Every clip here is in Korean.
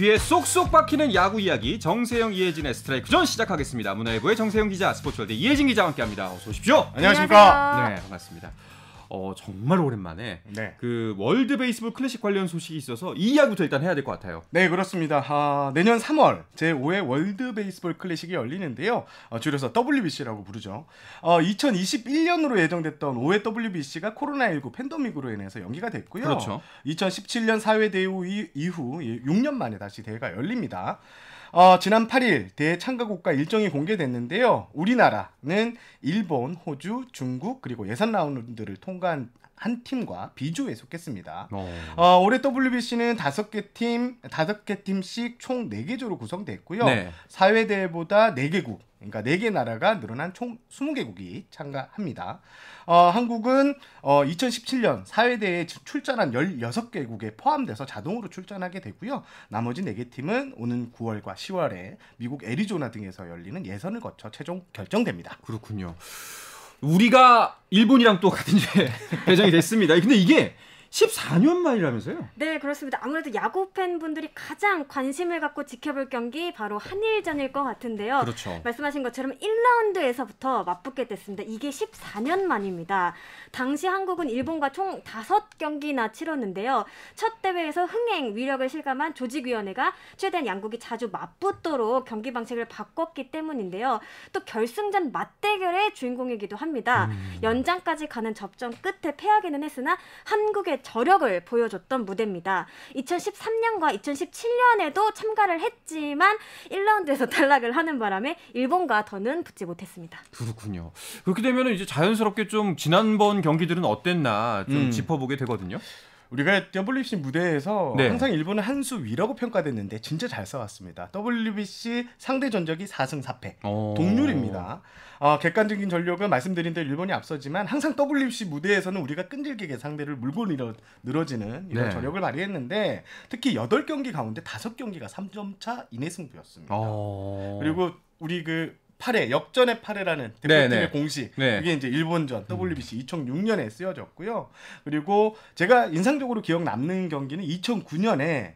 귀에 쏙쏙 박히는 야구 이야기 정세영 이혜진의 스트라이크 존 시작하겠습니다. 문화일보의 정세영 기자, 스포츠월드 이혜진 기자와 함께합니다. 어서 오십시오. 안녕하십니까. 네, 반갑습니다. 정말 오랜만에 그 월드 베이스볼 클래식 관련 소식이 있어서 이 이야기부터 일단 해야 될 것 같아요. 네, 그렇습니다. 내년 3월 제5회 월드 베이스볼 클래식이 열리는데요. 줄여서 WBC라고 부르죠. 2021년으로 예정됐던 5회 WBC가 코로나19 팬데믹으로 인해서 연기가 됐고요. 그렇죠. 2017년 4회 대회 이후 6년 만에 다시 대회가 열립니다. 지난 8일 대회 참가국가 일정이 공개됐는데요. 우리나라는 일본, 호주, 중국 그리고 예선 라운드를 통과한 한 팀과 B조에 속했습니다. 올해 WBC는 5개 팀씩 총 4개 조로 구성됐고요. 네. 4회 대회보다 4개국, 그러니까 4개 나라가 늘어난 총 20개국이 참가합니다. 한국은 2017년 4회 대회에 출전한 16개국에 포함돼서 자동으로 출전하게 되고요. 나머지 4개 팀은 오는 9월과 10월에 미국 애리조나 등에서 열리는 예선을 거쳐 최종 결정됩니다. 그렇군요. 우리가 일본이랑 또 같은 배정이 됐습니다. 근데 이게 14년 만이라면서요? 네, 그렇습니다. 아무래도 야구 팬분들이 가장 관심을 갖고 지켜볼 경기 바로 한일전일 것 같은데요. 그렇죠. 말씀하신 것처럼 1라운드에서부터 맞붙게 됐습니다. 이게 14년 만입니다. 당시 한국은 일본과 총 5경기나 치렀는데요. 첫 대회에서 흥행, 위력을 실감한 조직위원회가 최대한 양국이 자주 맞붙도록 경기 방식을 바꿨기 때문인데요. 또 결승전 맞대결의 주인공이기도 합니다. 연장까지 가는 접전 끝에 패하기는 했으나 한국의 저력을 보여줬던 무대입니다. 2013년과 2017년에도 참가를 했지만 1라운드에서 탈락을 하는 바람에 일본과 더는 붙지 못했습니다. 그렇군요. 그렇게 되면 이제 자연스럽게 좀 지난번 경기들은 어땠나 좀 짚어보게 되거든요. 우리가 WBC 무대에서 항상 일본은 한 수 위라고 평가됐는데 진짜 잘 싸웠습니다. WBC 상대 전적이 4승 4패 동률입니다. 객관적인 전력은 말씀드린 대로 일본이 앞서지만 항상 WBC 무대에서는 우리가 끈질기게 상대를 물고 늘어지는 이런 전력을 발휘했는데 특히 8경기 가운데 5경기가 3점 차 이내 승부였습니다. 그리고 우리 8회, 역전의 8회라는 대표팀의 공식, 이게 이제 일본전 WBC 2006년에 쓰여졌고요. 그리고 제가 인상적으로 기억 남는 경기는 2009년에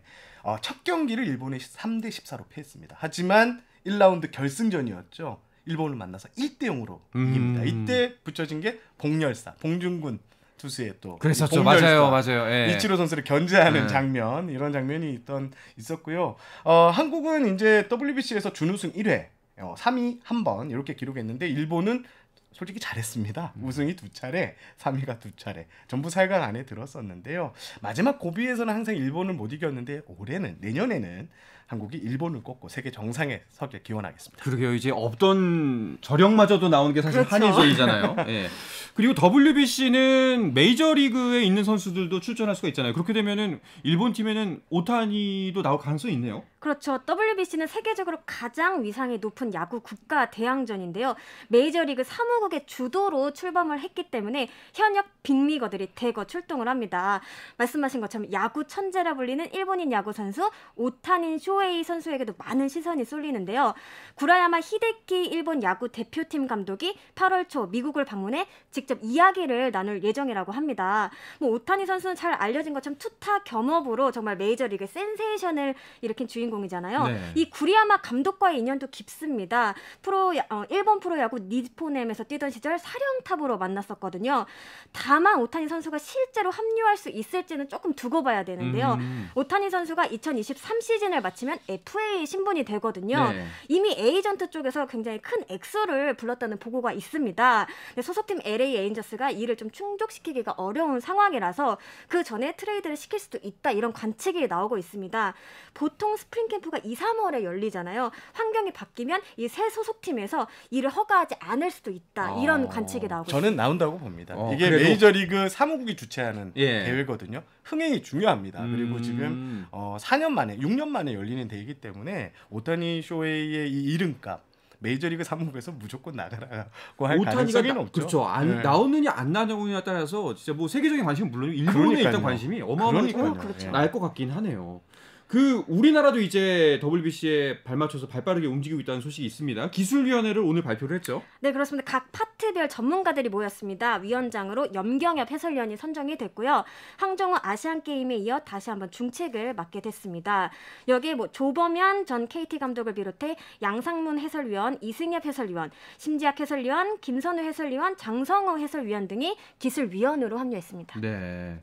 첫 경기를 일본이 3대 14로 패했습니다. 하지만 1라운드 결승전이었죠. 일본을 만나서 1대0으로 이깁니다. 이때 붙여진 게 봉열사, 봉준군 투수의 또 그랬었죠. 맞아요. 이치로 선수를 견제하는 장면, 이런 장면이 있었고요. 한국은 이제 WBC에서 준우승 1회, 3위 한 번 이렇게 기록했는데 일본은 솔직히 잘했습니다. 우승이 2차례, 3위가 2차례. 전부 4강 안에 들었었는데요. 마지막 고비에서는 항상 일본을 못 이겼는데 내년에는 한국이 일본을 꺾고 세계 정상에 서길 기원하겠습니다. 그러게요. 이제 없던 저력마저도 나오는 게 사실 한일전이잖아요. 예. 그리고 WBC는 메이저리그에 있는 선수들도 출전할 수가 있잖아요. 그렇게 되면은 일본 팀에는 오타니도 나올 가능성이 있네요. 그렇죠. WBC는 세계적으로 가장 위상이 높은 야구 국가 대항전인데요. 메이저리그 사무국의 주도로 출범을 했기 때문에 현역 빅리거들이 대거 출동을 합니다. 말씀하신 것처럼 야구 천재라 불리는 일본인 야구 선수 오타니 쇼헤이 선수에게도 많은 시선이 쏠리는데요. 구라야마 히데키 일본 야구 대표팀 감독이 8월 초 미국을 방문해 직접 이야기를 나눌 예정이라고 합니다. 오타니 선수는 잘 알려진 것처럼 투타 겸업으로 정말 메이저리그 센세이션을 일으킨 주인공이잖아요. 이 구리야마 감독과의 인연도 깊습니다. 일본 프로야구 니포넴에서 뛰던 시절 사령탑으로 만났었거든요. 다만 오타니 선수가 실제로 합류할 수 있을지는 조금 두고 봐야 되는데요. 오타니 선수가 2023 시즌을 마치면 FA 신분이 되거든요. 이미 에이전트 쪽에서 굉장히 큰 액수를 불렀다는 보고가 있습니다. 소속팀 LA 에인저스가 이를 좀 충족시키기가 어려운 상황이라서 그 전에 트레이드를 시킬 수도 있다, 이런 관측이 나오고 있습니다. 보통 스프링 캠프가 2, 3월에 열리잖아요. 환경이 바뀌면 이 새 소속팀에서 이를 허가하지 않을 수도 있다, 이런 관측이 나오고 있습니다. 저는 나온다고 봅니다. 이게 메이저리그 사무국이 주최하는 대회거든요. 흥행이 중요합니다. 그리고 지금 4년 만에, 6년 만에 열리는 대회이기 때문에 오타니 쇼헤이의 이 이름값 메이저리그 사무국에서 무조건 나가라고 할 가능성이 높죠. 그렇죠. 나오느냐 안 나오느냐에 따라서 진짜 세계적인 관심은 물론 일본에 일단 관심이 어마어마하게 날 것 같긴 하네요. 그 우리나라도 이제 WBC에 발맞춰서 발빠르게 움직이고 있다는 소식이 있습니다. 기술위원회를 오늘 발표를 했죠. 네, 그렇습니다. 각 파트별 전문가들이 모였습니다. 위원장으로 염경엽 해설위원이 선정이 됐고요. 항저우 아시안게임에 이어 다시 한번 중책을 맡게 됐습니다. 여기에 조범현 전 KT 감독을 비롯해 양상문 해설위원, 이승엽 해설위원, 심지학 해설위원, 김선우 해설위원, 장성호 해설위원 등이 기술위원으로 합류했습니다. 네,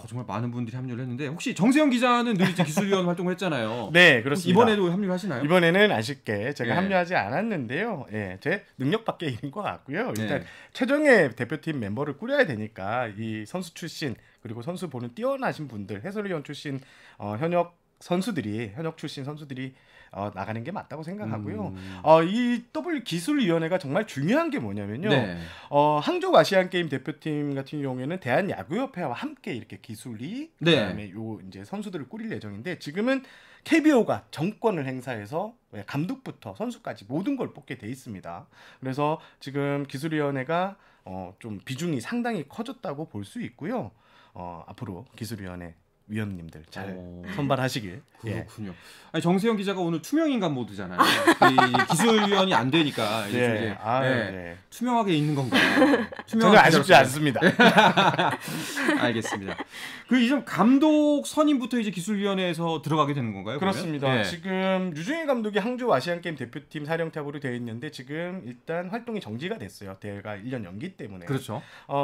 정말 많은 분들이 합류를 했는데 혹시 정세영 기자는 늘 이제 기술위원 활동을 했잖아요. 네, 그렇습니다. 이번에도 합류를 하시나요? 이번에는 아쉽게 제가 합류하지 않았는데요. 예, 제 능력 밖의 일인 것 같고요. 일단 최정예 대표팀 멤버를 꾸려야 되니까 이 선수 출신 그리고 선수 보는 뛰어나신 분들, 해설위원 출신 현역 출신 선수들이 나가는 게 맞다고 생각하고요. 이 기술위원회가 정말 중요한 게 뭐냐면요. 항저우 아시안 게임 대표팀 같은 경우에는 대한야구협회와 함께 이렇게 기술이 그다음에 이제 선수들을 꾸릴 예정인데 지금은 KBO가 정권을 행사해서 감독부터 선수까지 모든 걸 뽑게 돼 있습니다. 그래서 지금 기술위원회가 좀 비중이 상당히 커졌다고 볼 수 있고요. 앞으로 기술위원회 위원님들 잘 선발하시길. 그렇군요. 아니, 정세영 기자가 오늘 투명인간 모드잖아요. 기술위원이 안 되니까 이제 투명하게 있는 건가요? 저는 아쉽지 않습니다. 알겠습니다. 이전 감독 선임부터 이제 기술위원회에서 들어가게 되는 건가요? 그렇습니다. 지금 유중일 감독이 항저우 아시안게임 대표팀 사령탑으로 되어 있는데 지금 일단 활동이 정지가 됐어요. 대회가 1년 연기 때문에. 그렇죠.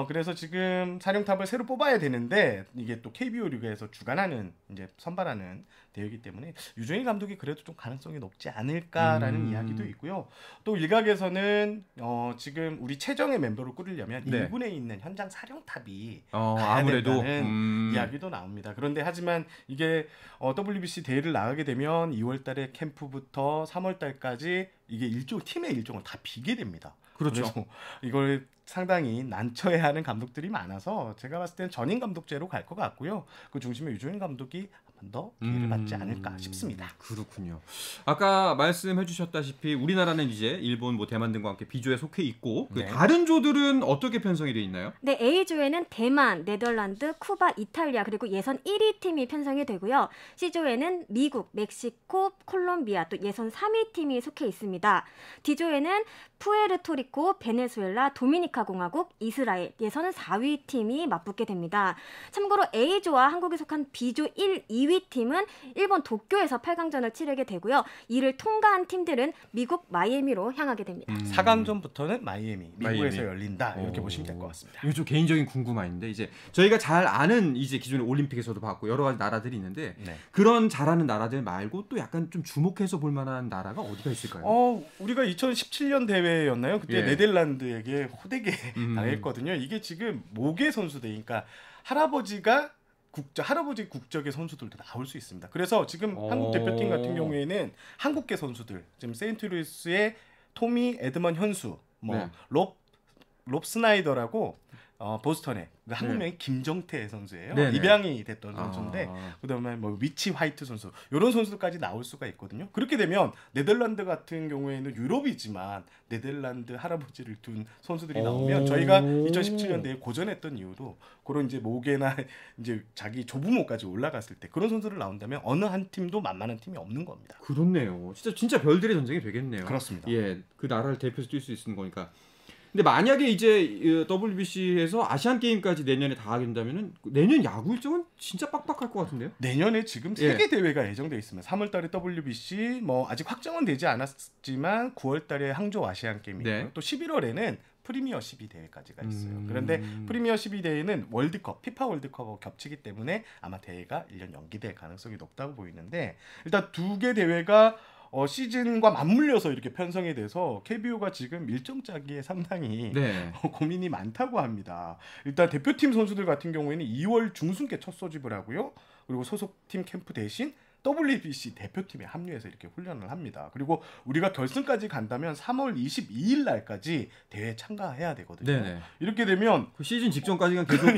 그래서 지금 사령탑을 새로 뽑아야 되는데 이게 또 KBO 리그에서 주관하는 이제 선발하는 대회이기 때문에 유중일 감독이 그래도 좀 가능성이 높지 않을까라는 이야기도 있고요. 또 일각에서는 지금 우리 최정예 멤버를 꾸리려면 일본에 있는 현장 사령탑이 아무래도 이야기도 나옵니다. 그런데 하지만 이게 WBC 대회를 나가게 되면 2월달에 캠프부터 3월달까지 이게 팀의 일정을 다 비게 됩니다. 그렇죠. 그래서 이걸 상당히 난처해하는 감독들이 많아서 제가 봤을 때는 전임 감독제로 갈 것 같고요. 그 중심에 유중일 감독이 한 번 더 기회를 받지 않을까 싶습니다. 그렇군요. 아까 말씀해 주셨다시피 우리나라는 이제 일본, 대만 등과 함께 B조에 속해 있고 다른 조들은 어떻게 편성이 되어 있나요? 네, A조에는 대만, 네덜란드, 쿠바, 이탈리아 그리고 예선 1위 팀이 편성이 되고요. C조에는 미국, 멕시코, 콜롬비아 또 예선 3위 팀이 속해 있습니다. D조에는 푸에르토리코, 베네수엘라, 도미니카 공화국, 이스라엘 예선 4위 팀이 맞붙게 됩니다. 참고로 A조와 한국이 속한 B조 1, 2위 팀은 일본 도쿄에서 8강전을 치르게 되고요. 이를 통과한 팀들은 미국 마이애미로 향하게 됩니다. 4강전부터는 미국에서 열린다 이렇게 보시면 될 것 같습니다. 이거 좀 개인적인 궁금한데 이제 저희가 잘 아는 이제 기존에 올림픽에서도 봤고 여러 가지 나라들이 있는데 그런 잘하는 나라들 말고 또 약간 좀 주목해서 볼 만한 나라가 어디가 있을까요? 우리가 2017년 대회였나요? 그때 네덜란드에게 호되게 당했거든요. 이게 지금 모계 선수들, 그러니까 할아버지 국적의 선수들도 나올 수 있습니다. 그래서 지금 한국 대표팀 같은 경우에는 한국계 선수들, 지금 세인트루이스의 토미 에드먼 현수, 롭 스나이더라고 보스턴에 한국명이 김정태 선수예요. 입양이 됐던 선수인데 그다음에 위치 화이트 선수 이런 선수까지 나올 수가 있거든요. 그렇게 되면 네덜란드 같은 경우에는 유럽이지만 네덜란드 할아버지를 둔 선수들이 나오면 저희가 2017년대에 고전했던 이유로 그런 이제 모계나 이제 자기 조부모까지 올라갔을 때 그런 선수를 나온다면 어느 한 팀도 만만한 팀이 없는 겁니다. 그렇네요. 진짜 별들의 전쟁이 되겠네요. 그렇습니다. 그 나라를 대표해서 뛸 수 있는 거니까. 근데 만약에 이제 WBC에서 아시안 게임까지 내년에 다 하게 된다면은 내년 야구 일정은 진짜 빡빡할 것 같은데요? 내년에 지금 세계 대회가 예정돼 있습니다. 3월달에 WBC 아직 확정은 되지 않았지만 9월달에 항저우 아시안 게임이 있고요. 또 11월에는 프리미어 12 대회까지가 있어요. 그런데 프리미어 12 대회는 피파 월드컵하고 겹치기 때문에 아마 대회가 1년 연기될 가능성이 높다고 보이는데 일단 두 개 대회가 시즌과 맞물려서 이렇게 편성이 돼서 KBO가 지금 일정 짜기에 상당히 고민이 많다고 합니다. 일단 대표팀 선수들 같은 경우에는 2월 중순께 첫 소집을 하고요. 그리고 소속팀 캠프 대신 WBC 대표팀에 합류해서 이렇게 훈련을 합니다. 그리고 우리가 결승까지 간다면 3월 22일 날까지 대회에 참가해야 되거든요. 이렇게 되면 그 시즌 직전까지는 계속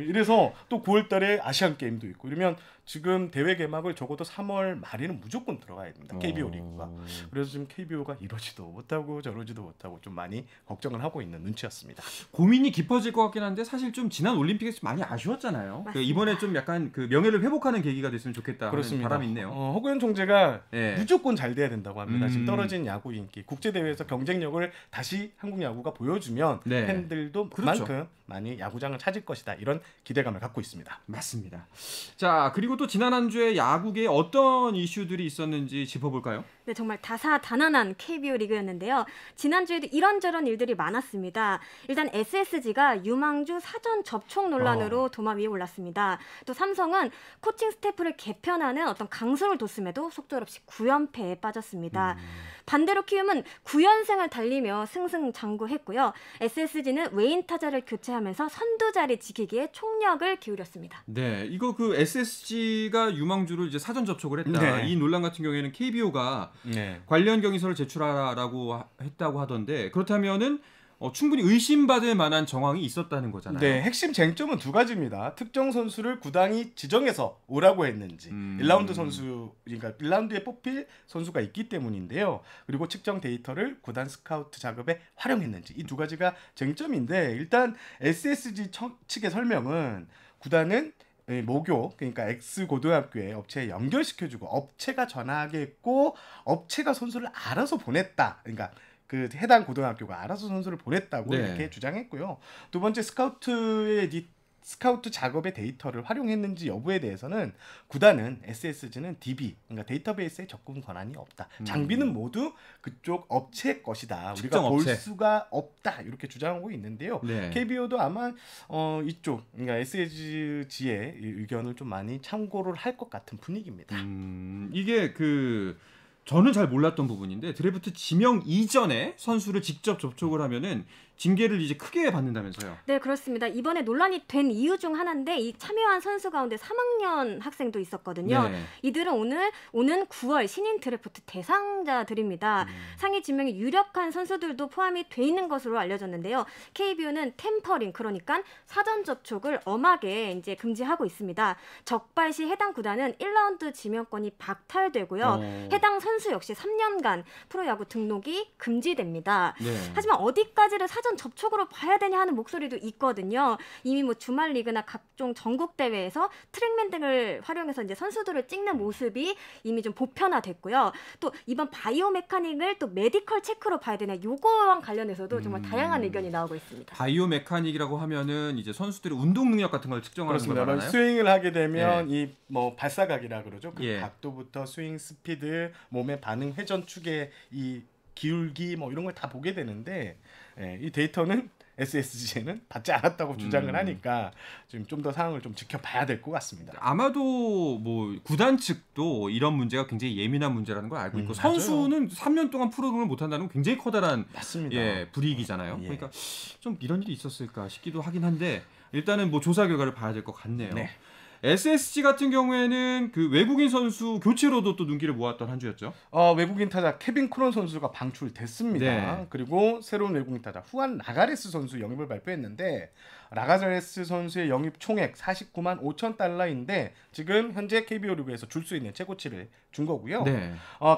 이래서 또 9월 달에 아시안 게임도 있고 이러면 지금 대회 개막을 적어도 3월 말에는 무조건 들어가야 됩니다. KBO 리그가. 그래서 지금 KBO가 이러지도 못하고 저러지도 못하고 좀 많이 걱정을 하고 있는 눈치였습니다. 고민이 깊어질 것 같긴 한데 사실 좀 지난 올림픽에서 많이 아쉬웠잖아요. 이번에 좀 약간 그 명예를 회복하는 계기가 됐으면 좋겠다 하는 바람이 있네요. 허구현 총재가 무조건 잘 돼야 된다고 합니다. 지금 떨어진 야구 인기, 국제 대회에서 경쟁력을 다시 한국 야구가 보여주면 팬들도 그만큼 많이 야구장을 찾을 것이다. 이런 기대감을 갖고 있습니다. 맞습니다. 자, 그리고 또 지난 한 주에 야구계에 어떤 이슈들이 있었는지 짚어볼까요? 네, 정말 다사다난한 KBO 리그였는데요. 지난주에도 이런저런 일들이 많았습니다. 일단 SSG가 유망주 사전 접촉 논란으로 도마 위에 올랐습니다. 또 삼성은 코칭 스태프를 개편하는 어떤 강승을 뒀음에도 속절없이 9연패에 빠졌습니다. 반대로 키움은 9연승을 달리며 승승장구했고요. SSG는 외인 타자를 교체하면서 선두 자리 지키기에 총력을 기울였습니다. 네, 이거 그 SSG가 유망주를 이제 사전 접촉을 했다. 이 논란 같은 경우에는 KBO가 관련 경위서를 제출하라고 했다고 하던데 그렇다면은 충분히 의심받을 만한 정황이 있었다는 거잖아요. 네, 핵심 쟁점은 두 가지입니다. 특정 선수를 구단이 지정해서 오라고 했는지, 1라운드 선수, 그러니까 1라운드에 뽑힐 선수가 있기 때문인데요. 그리고 측정 데이터를 구단 스카우트 작업에 활용했는지, 이 두 가지가 쟁점인데 일단 SSG 측의 설명은 구단은 모교, 그러니까 X고등학교에 업체에 연결시켜주고 업체가 전화하겠고 업체가 선수를 알아서 보냈다. 그러니까 그 해당 고등학교가 알아서 선수를 보냈다고 이렇게 주장했고요. 두 번째 스카우트 작업의 데이터를 활용했는지 여부에 대해서는 구단은 SSG는 DB, 그러니까 데이터베이스에 접근 권한이 없다. 장비는 모두 그쪽 업체의 것이다. 우리가 볼 수가 없다. 이렇게 주장하고 있는데요. KBO도 아마 이쪽, 그러니까 SSG의 의견을 좀 많이 참고를 할 것 같은 분위기입니다. 이게 저는 잘 몰랐던 부분인데 드래프트 지명 이전에 선수를 직접 접촉을 하면은 징계를 이제 크게 받는다면서요? 네, 그렇습니다. 이번에 논란이 된 이유 중 하나인데 이 참여한 선수 가운데 3학년 학생도 있었거든요. 이들은 오는 9월 신인 드래프트 대상자들입니다. 상위 지명이 유력한 선수들도 포함이 돼 있는 것으로 알려졌는데요. KBO는 템퍼링, 그러니까 사전 접촉을 엄하게 이제 금지하고 있습니다. 적발 시 해당 구단은 1라운드 지명권이 박탈되고요. 해당 선수 역시 3년간 프로야구 등록이 금지됩니다. 하지만 어디까지를 사전 접촉으로 봐야 되냐 하는 목소리도 있거든요. 이미 주말 리그나 각종 전국 대회에서 트랙맨 등을 활용해서 이제 선수들을 찍는 모습이 이미 좀 보편화됐고요. 또 이번 바이오 메카닉을 또 메디컬 체크로 봐야 되냐, 요거와 관련해서도 정말 다양한 의견이 나오고 있습니다. 바이오 메카닉이라고 하면은 이제 선수들의 운동 능력 같은 걸 측정하는 걸 말하나요? 스윙을 하게 되면 이 발사각이라 그러죠. 그 각도부터 스윙 스피드, 몸의 반응, 회전 축의 이 기울기 이런 걸 다 보게 되는데 이 데이터는 SSG는 받지 않았다고 주장을 하니까 좀 더 상황을 좀 지켜봐야 될 것 같습니다. 아마도 구단 측도 이런 문제가 굉장히 예민한 문제라는 걸 알고 있고 선수는 3년 동안 프로그램을 못한다는 건 굉장히 커다란 불이익이잖아요. 그러니까 좀 이런 일이 있었을까 싶기도 하긴 한데 일단은 조사 결과를 봐야 될 것 같네요. SSG 같은 경우에는 그 외국인 선수 교체로도 또 눈길을 모았던 한 주였죠. 외국인 타자 케빈 크론 선수가 방출됐습니다. 그리고 새로운 외국인 타자 후안 라가레스 선수 영입을 발표했는데 라가레스 선수의 영입 총액 49만 5천 달러인데 지금 현재 KBO 리그에서 줄 수 있는 최고치를 준 거고요.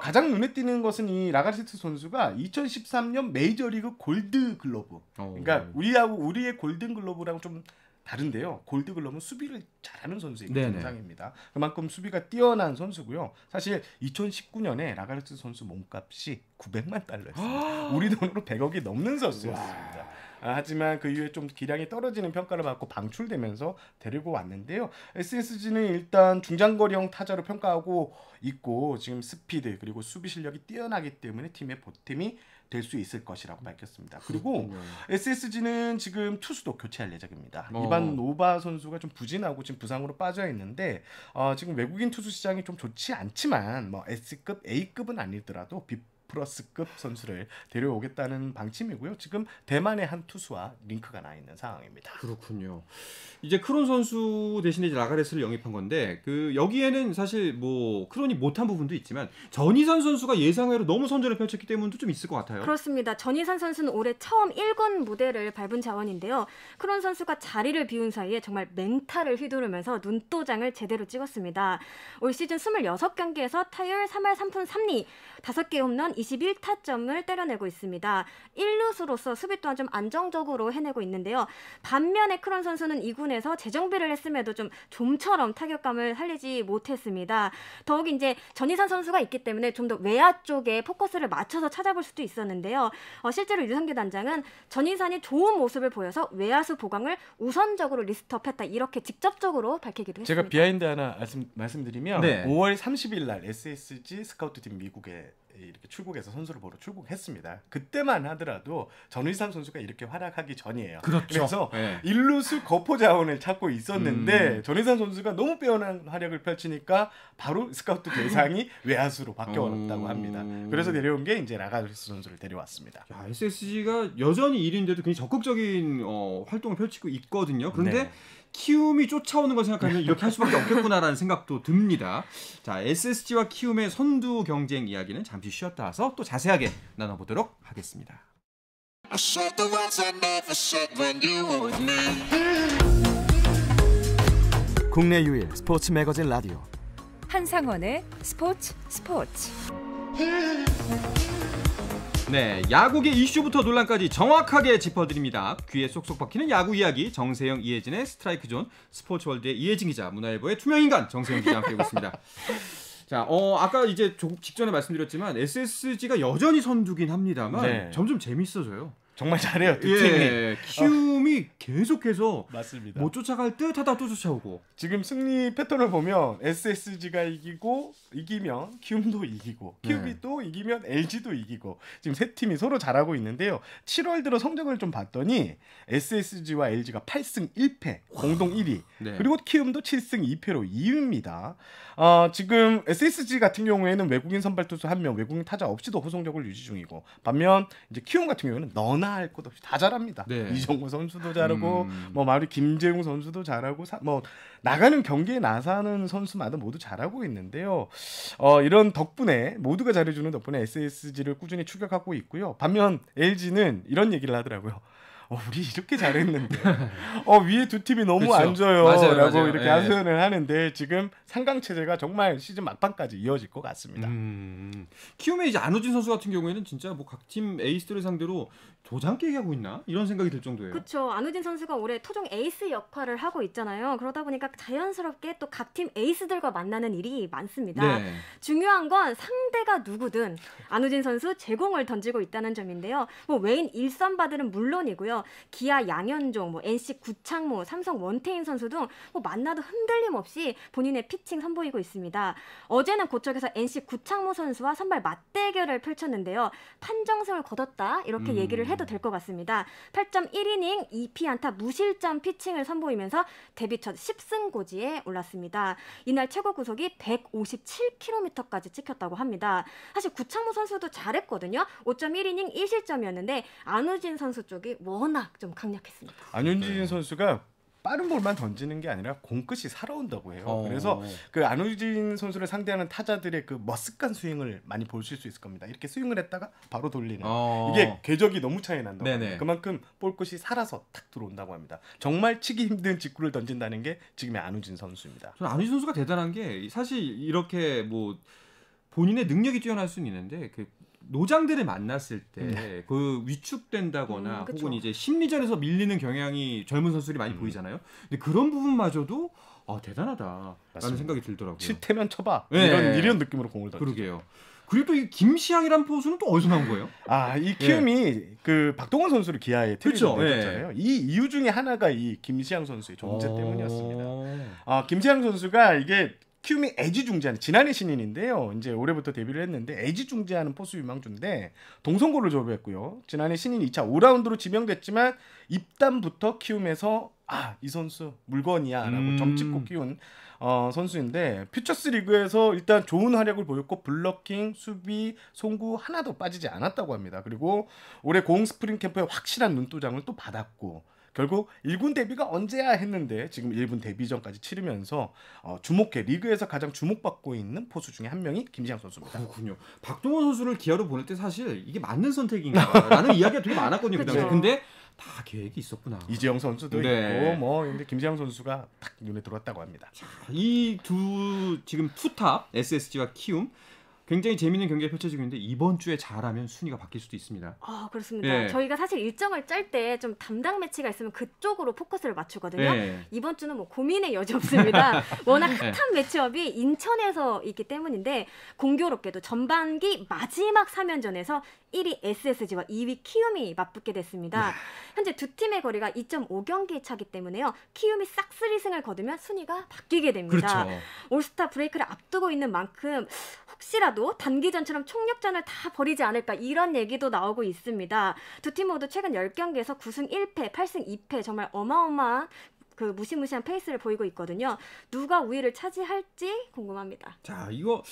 가장 눈에 띄는 것은 이 라가레스 선수가 2013년 메이저리그 골드 글러브. 그러니까 우리의 골든 글러브랑 좀 다른데요. 골드글러브는 수비를 잘하는 선수의 정상입니다. 그만큼 수비가 뛰어난 선수고요. 사실 2019년에 라가레스 선수 몸값이 900만 달러였습니다. 우리 돈으로 100억이 넘는 선수였습니다. 하지만 그 이후에 좀 기량이 떨어지는 평가를 받고 방출되면서 데리고 왔는데요. SSG는 일단 중장거리형 타자로 평가하고 있고 지금 스피드 그리고 수비 실력이 뛰어나기 때문에 팀의 보탬이 될 수 있을 것이라고 밝혔습니다. 그리고 SSG는 지금 투수도 교체할 예정입니다. 이반 노바 선수가 좀 부진하고 지금 부상으로 빠져 있는데 지금 외국인 투수 시장이 좀 좋지 않지만 S급, A급은 아니더라도 플러스급 선수를 데려오겠다는 방침이고요. 지금 대만의 한 투수와 링크가 나 있는 상황입니다. 그렇군요. 이제 크론 선수 대신에 이제 라가레스를 영입한 건데 그 여기에는 사실 뭐 크론이 못한 부분도 있지만 전희산 선수가 예상외로 너무 선전을 펼쳤기 때문도 좀 있을 것 같아요. 그렇습니다. 전희산 선수는 올해 처음 1군 무대를 밟은 자원인데요. 크론 선수가 자리를 비운 사이에 정말 맹타를 휘두르면서 눈도장을 제대로 찍었습니다. 올 시즌 26경기에서 타율 3할 3푼 3리, 5개 홈런 21타점을 때려내고 있습니다. 1루수로서 수비 또한 좀 안정적으로 해내고 있는데요. 반면에 크론 선수는 2군에서 재정비를 했음에도 좀 좀처럼 타격감을 살리지 못했습니다. 더욱 이제 전희산 선수가 있기 때문에 좀 더 외야 쪽에 포커스를 맞춰서 찾아볼 수도 있었는데요. 실제로 유상규 단장은 전희산이 좋은 모습을 보여서 외야수 보강을 우선적으로 리스트업했다 이렇게 직접적으로 밝히기도 했습니다. 제가 비하인드 하나 말씀드리면 네. 5월 30일 날 SSG 스카우트팀 미국에 이렇게 출국해서 선수를 보러 출국했습니다. 그때만 하더라도 전희산 선수가 이렇게 활약하기 전이에요. 그렇죠. 그래서 네. 일루수 거포 자원을 찾고 있었는데 전희산 선수가 너무 빼어난 활약을 펼치니까 바로 스카우트 대상이 외야수로 바뀌었다고 합니다. 그래서 데려온 게 이제 라가레스 선수를 데려왔습니다. 야, SSG가 여전히 1위인데도 굉장히 적극적인 활동을 펼치고 있거든요. 그런데 네. 키움이 쫓아오는 걸 생각하면 이렇게 할 수밖에 없겠구나라는 생각도 듭니다. 자, SSG와 키움의 선두 경쟁 이야기는 잠시 쉬었다 와서 또 자세하게 나눠보도록 하겠습니다. 국내 유일 스포츠 매거진 라디오 한상원의 스포츠. 네, 야구계 이슈부터 논란까지 정확하게 짚어드립니다. 귀에 쏙쏙 박히는 야구 이야기 정세영, 이혜진의 스트라이크 존, 스포츠월드의 이혜진 기자, 문화일보의 투명인간 정세영 기자 함께하고 있습니다. 자, 아까 이제 조금 직전에 말씀드렸지만 SSG가 여전히 선두긴 합니다만 네. 점점 재밌어져요. 정말 잘해요. 두 팀이. 예, 키움이 계속해서 맞습니다. 못 쫓아갈 듯 하다 또 쫓아오고. 지금 승리 패턴을 보면 SSG가 이기면 키움도 이기고 키움이 또 이기면 LG도 이기고 지금 세 팀이 서로 잘하고 있는데요. 7월 들어 성적을 좀 봤더니 SSG와 LG가 8승 1패 공동 1위 네. 그리고 키움도 7승 2패로 2위입니다. 지금 SSG 같은 경우에는 외국인 선발 투수 1명, 외국인 타자 없이도 호성적을 유지 중이고 반면 이제 키움 같은 경우에는 너나 할 것 없이 다 잘합니다. 네. 이정우 선수도 잘하고 뭐 마무리 김재웅 선수도 잘하고 뭐 나가는 경기에 나서는 선수마다 모두 잘하고 있는데요. 이런 덕분에 모두가 잘해주는 덕분에 SSG를 꾸준히 추격하고 있고요. 반면 LG는 이런 얘기를 하더라고요. 우리 이렇게 잘했는데 위에 두 팀이 너무 그렇죠. 안 줘요 라고 이렇게 하소연을 하는데 지금 상강 체제가 정말 시즌 막판까지 이어질 것 같습니다. 키움의 이제 안우진 선수 같은 경우에는 진짜 뭐 각 팀 에이스들을 상대로 도장 깨기 하고 있나? 이런 생각이 들 정도예요. 그렇죠. 안우진 선수가 올해 토종 에이스 역할을 하고 있잖아요. 그러다 보니까 자연스럽게 또 각 팀 에이스들과 만나는 일이 많습니다. 네. 중요한 건 상대가 누구든 안우진 선수 제공을 던지고 있다는 점인데요. 뭐 외인 일선바들은 물론이고요. 기아 양현종, 뭐 NC 구창모, 삼성 원태인 선수 등 뭐 만나도 흔들림 없이 본인의 피칭 선보이고 있습니다. 어제는 그쪽에서 NC 구창모 선수와 선발 맞대결을 펼쳤는데요. 판정승을 거뒀다 이렇게 얘기를 해도 될 것 같습니다. 8.1이닝 2피안타 무실점 피칭을 선보이면서 데뷔 첫 10승고지에 올랐습니다. 이날 최고 구속이 157km까지 찍혔다고 합니다. 사실 구창모 선수도 잘했거든요. 5.1이닝 1실점이었는데 안우진 선수 쪽이 워낙 좀 강력했습니다. 안우진 선수가 빠른 볼만 던지는 게 아니라 공끝이 살아온다고 해요. 그래서 그 안우진 선수를 상대하는 타자들의 그 머쓱한 스윙을 많이 보실 수 있을 겁니다. 이렇게 스윙을 했다가 바로 돌리는 이게 궤적이 너무 차이 난다고 합니다. 그만큼 볼끝이 살아서 탁 들어온다고 합니다. 정말 치기 힘든 직구를 던진다는 게 지금의 안우진 선수입니다. 저는 안우진 선수가 대단한 게 사실 이렇게 뭐 본인의 능력이 뛰어날 수는 있는데 그 노장들을 만났을 때 그 위축된다거나 혹은 이제 심리전에서 밀리는 경향이 젊은 선수들이 많이 보이잖아요. 근데 그런 부분마저도 대단하다라는 생각이 들더라고요. 칠테면 쳐봐 이런 느낌으로 공을 던지죠. 그러게요. 그리고 또 이 김시향이란 포수는 또 어디서 나온 거예요? 이 키움이 그 박동원 선수를 기아에 트레이드했잖아요. 이 이유 중에 하나가 이 김시향 선수의 존재 때문이었습니다. 김시향 선수가 이게 키움이 애지중지하는 지난해 신인인데요. 이제 올해부터 데뷔를 했는데 애지중지하는 포수 유망주인데 동성고를 졸업했고요. 지난해 신인 2차 5라운드로 지명됐지만 입단부터 키움에서 이 선수 물건이야라고 점 찍고 키운 선수인데 퓨처스 리그에서 일단 좋은 활약을 보였고 블러킹, 수비, 송구 하나도 빠지지 않았다고 합니다. 그리고 올해 고흥 스프링 캠프에 확실한 눈도장을 또 받았고 결국 1군 데뷔가 언제야 했는데 지금 1군 데뷔전까지 치르면서 주목해 리그에서 가장 주목받고 있는 포수 중에 한 명이 김지향 선수입니다. 그렇군요. 박동원 선수를 기아로 보낼 때 사실 이게 맞는 선택인가라는 이야기가 되게 많았거든요. 그렇죠. 근데 다 계획이 있었구나. 이재영 선수도 있고 근데 김지향 선수가 딱 눈에 들어왔다고 합니다. 이 두 지금 투탑 SSG와 키움 굉장히 재밌는 경기가 펼쳐지고 있는데 이번 주에 잘하면 순위가 바뀔 수도 있습니다. 그렇습니다. 네. 저희가 사실 일정을 짤 때 좀 담당 매치가 있으면 그쪽으로 포커스를 맞추거든요. 네. 이번 주는 뭐 고민의 여지 없습니다. 워낙 핫한 매치업이 인천에서 있기 때문인데 공교롭게도 전반기 마지막 3연전에서 1위 SSG와 2위 키움이 맞붙게 됐습니다. 현재 두 팀의 거리가 2.5경기 차기 때문에요. 키움이 싹쓸이승을 거두면 순위가 바뀌게 됩니다. 그렇죠. 올스타 브레이크를 앞두고 있는 만큼 혹시라도 단기전처럼 총력전을 다 벌이지 않을까 이런 얘기도 나오고 있습니다. 두 팀 모두 최근 10경기에서 9승 1패, 8승 2패 정말 어마어마한 그 무시무시한 페이스를 보이고 있거든요. 누가 우위를 차지할지 궁금합니다. 자, 이거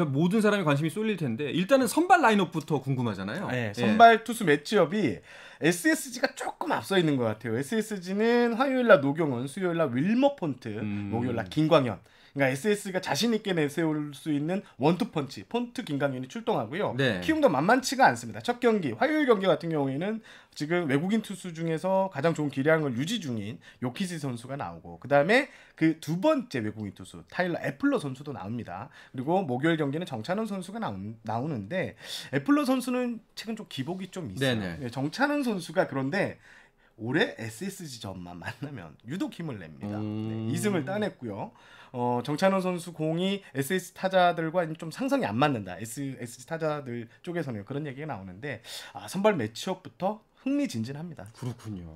모든 사람이 관심이 쏠릴 텐데 일단은 선발 라인업부터 궁금하잖아요. 네, 선발 투수 매치업이 SSG가 조금 앞서 있는 것 같아요. SSG는 화요일날 노경원, 수요일날 윌머 폰트, 목요일날 김광현. 그러니까 SS가 자신 있게 내세울 수 있는 원투펀치, 폰트 김강현이 출동하고요. 네. 키움도 만만치가 않습니다. 첫 경기, 화요일 경기 같은 경우에는 지금 외국인 투수 중에서 가장 좋은 기량을 유지 중인 요키시 선수가 나오고 그 다음에 그 두 번째 외국인 투수 타일러 애플러 선수도 나옵니다. 그리고 목요일 경기는 정찬원 선수가 나오는데 애플러 선수는 최근 좀 기복이 좀 있어요. 네, 정찬원 선수가 그런데 올해 SSG전만 만나면 유독 힘을 냅니다. 네, 2승을 따냈고요. 정찬원 선수 공이 SS 타자들과 좀 상성이 안 맞는다. SSG 타자들 쪽에서는 그런 얘기가 나오는데 선발 매치업부터 흥미진진합니다. 그렇군요.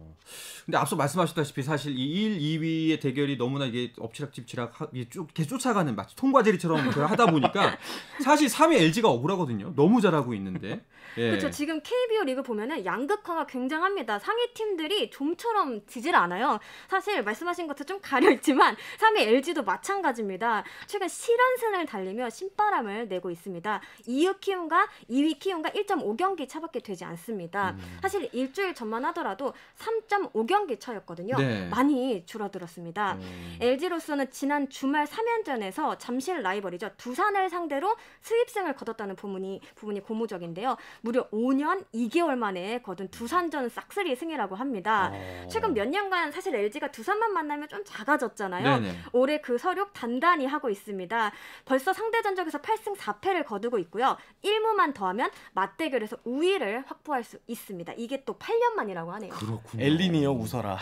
근데 앞서 말씀하셨다시피 사실 이 1, 2위의 대결이 너무나 이게 엎치락뒤치락 계속 쫓아가는 마치 통과제리처럼 하다 보니까 사실 3위 LG가 억울하거든요. 너무 잘하고 있는데. 그렇죠. 지금 KBO 리그 보면은 양극화가 굉장합니다. 상위 팀들이 좀처럼 지질 않아요. 사실 말씀하신 것도 좀 가려있지만 3위 LG도 마찬가지입니다. 최근 실연승을 달리며 신바람을 내고 있습니다. 2위 키움과 1.5경기 차밖에 되지 않습니다. 사실 일주일 전만 하더라도 3.5경기 차였거든요. 네. 많이 줄어들었습니다. LG로서는 지난 주말 3연전에서 잠실 라이벌이죠. 두산을 상대로 스윕승을 거뒀다는 부분이 고무적인데요. 무려 5년 2개월 만에 거둔 두산전 싹쓸이 승이라고 합니다. 최근 몇 년간 사실 LG가 두산만 만나면 좀 작아졌잖아요. 네네. 올해 그 서력 단단히 하고 있습니다. 벌써 상대 전적에서 8승 4패를 거두고 있고요. 1무만 더하면 맞대결에서 우위를 확보할 수 있습니다. 이게 또 8년 만이라고 하네요. 그렇군요. 엘리니어 웃어라.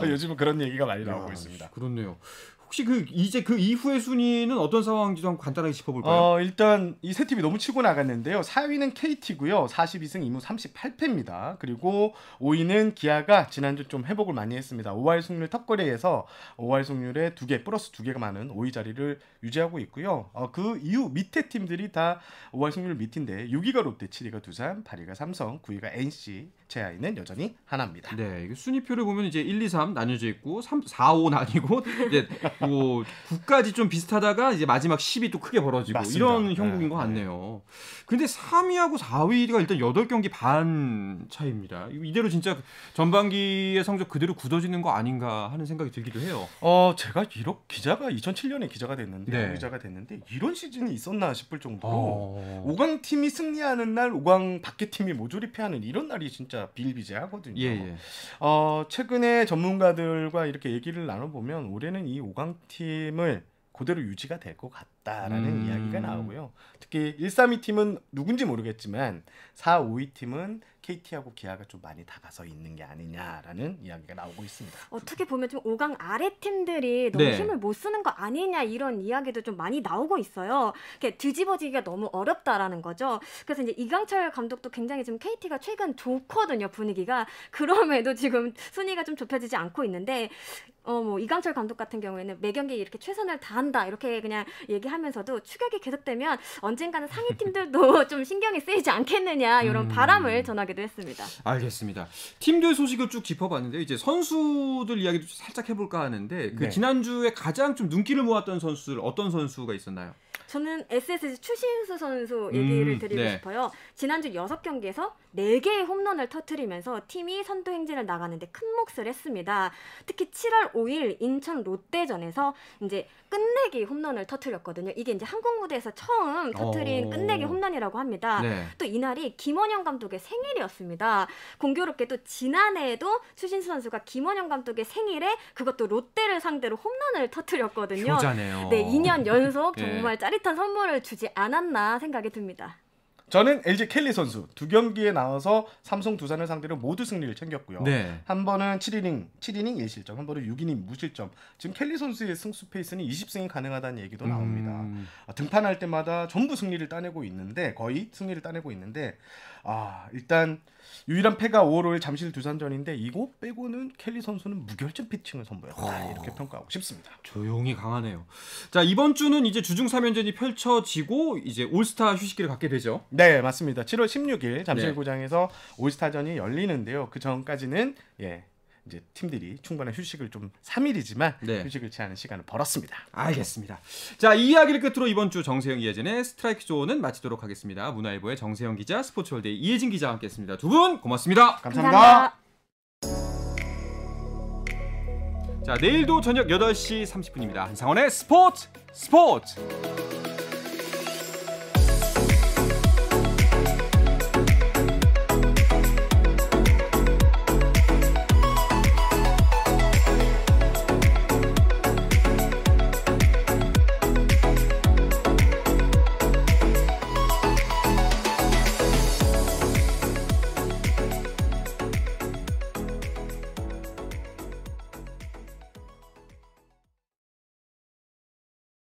요즘은 그런 얘기가 많이 나오고 있습니다. 그렇네요. 혹시 이제 그 이후의 순위는 어떤 상황인지 좀 간단하게 짚어볼까요? 일단 이 세 팀이 너무 치고 나갔는데요. 4위는 KT고요. 42승 2무 38패입니다. 그리고 5위는 기아가 지난주 좀 회복을 많이 했습니다. 5할 승률 턱걸이에서 5할 승률에 2개 플러스 2개가 많은 5위 자리를 유지하고 있고요. 그 이후 밑에 팀들이 다 5할 승률 밑인데 6위가 롯데, 7위가 두산, 8위가 삼성, 9위가 NC, 최하위는 여전히 하나입니다. 네, 이게 순위표를 보면 이제 1, 2, 3 나뉘어져 있고 3, 4, 5 나뉘고 이제 뭐 9까지 좀 비슷하다가 이제 마지막 10이 또 크게 벌어지고 맞습니다. 이런 형국인 것 같네요. 근데 3위하고 4위가 일단 8경기 반 차이입니다. 이대로 진짜 전반기의 성적 그대로 굳어지는 거 아닌가 하는 생각이 들기도 해요. 제가 기자가 2007년에 기자가 됐는데 기자가 됐는데 이런 시즌이 있었나 싶을 정도로 5강 팀이 승리하는 날 5강 밖에 팀이 모조리패하는 이런 날이 진짜 비일비재하거든요. 예. 최근에 전문가들과 이렇게 얘기를 나눠보면 올해는 이 5강 팀을 그대로 유지가 될 것 같다라는 이야기가 나오고요. 특히 1, 3위 팀은 누군지 모르겠지만 4, 5위 팀은 KT하고 기아가 좀 많이 다가서 있는 게 아니냐라는 이야기가 나오고 있습니다. 어떻게 보면 좀 5강 아래 팀들이 너무 네. 힘을 못 쓰는 거 아니냐 이런 이야기도 좀 많이 나오고 있어요. 이렇게 뒤집어지기가 너무 어렵다라는 거죠. 그래서 이제 이강철 감독도 굉장히 지금 KT가 최근 좋거든요, 분위기가. 그럼에도 지금 순위가 좀 좁혀지지 않고 있는데 뭐 이강철 감독 같은 경우에는 매 경기 이렇게 최선을 다한다 이렇게 그냥 얘기하면서도 추격이 계속되면 언젠가는 상위 팀들도 좀 신경이 쓰이지 않겠느냐 이런 바람을 전하기도 했습니다. 알겠습니다. 팀들 소식을 쭉 짚어봤는데 이제 선수들 이야기도 살짝 해볼까 하는데 그 네. 지난주에 가장 좀 눈길을 모았던 선수들 어떤 선수가 있었나요? 저는 SSG 추신수 선수 얘기를 드리고 네. 싶어요. 지난주 6경기에서 4개의 홈런을 터뜨리면서 팀이 선두 행진을 나가는데 큰 몫을 했습니다. 특히 7월 5일 인천 롯데전에서 이제 끝내기 홈런을 터뜨렸거든요. 이게 이제 한국 무대에서 처음 터뜨린 끝내기 홈런이라고 합니다. 네. 또 이날이 김원영 감독의 생일이었습니다. 공교롭게도 지난해에도 추신수 선수가 김원영 감독의 생일에 그것도 롯데를 상대로 홈런을 터뜨렸거든요. 효자네요. 네, 2년 연속 예. 정말 짜릿한 선물을 주지 않았나 생각이 듭니다. 저는 LG 켈리 선수 2경기에 나와서 삼성 두산을 상대로 모두 승리를 챙겼고요. 네. 한 번은 7이닝 1실점, 한 번은 6이닝 무실점. 지금 켈리 선수의 승수 페이스는 20승이 가능하다는 얘기도 나옵니다. 등판할 때마다 전부 승리를 따내고 있는데 거의 승리를 따내고 있는데 일단 유일한 패가 5월 5일 잠실 두산전인데 이거 빼고는 켈리 선수는 무결점 피칭을 선보였다 이렇게 평가하고 싶습니다. 조용히 강하네요. 자, 이번 주는 이제 주중 3연전이 펼쳐지고 이제 올스타 휴식기를 갖게 되죠. 네, 맞습니다. 7월 16일 네. 잠실구장에서 올스타전이 열리는데요. 그 전까지는 이제 팀들이 충분한 휴식을 좀 3일이지만 네. 휴식을 취하는 시간을 벌었습니다. 알겠습니다. 자, 이 이야기를 끝으로 이번 주 정세영 이혜진의 스트라이크 존은 마치도록 하겠습니다. 문화일보의 정세영 기자, 스포츠월드의 이혜진 기자와 함께했습니다. 두 분 고맙습니다. 감사합니다. 자, 내일도 저녁 8시 30분입니다. 한상원의 스포츠.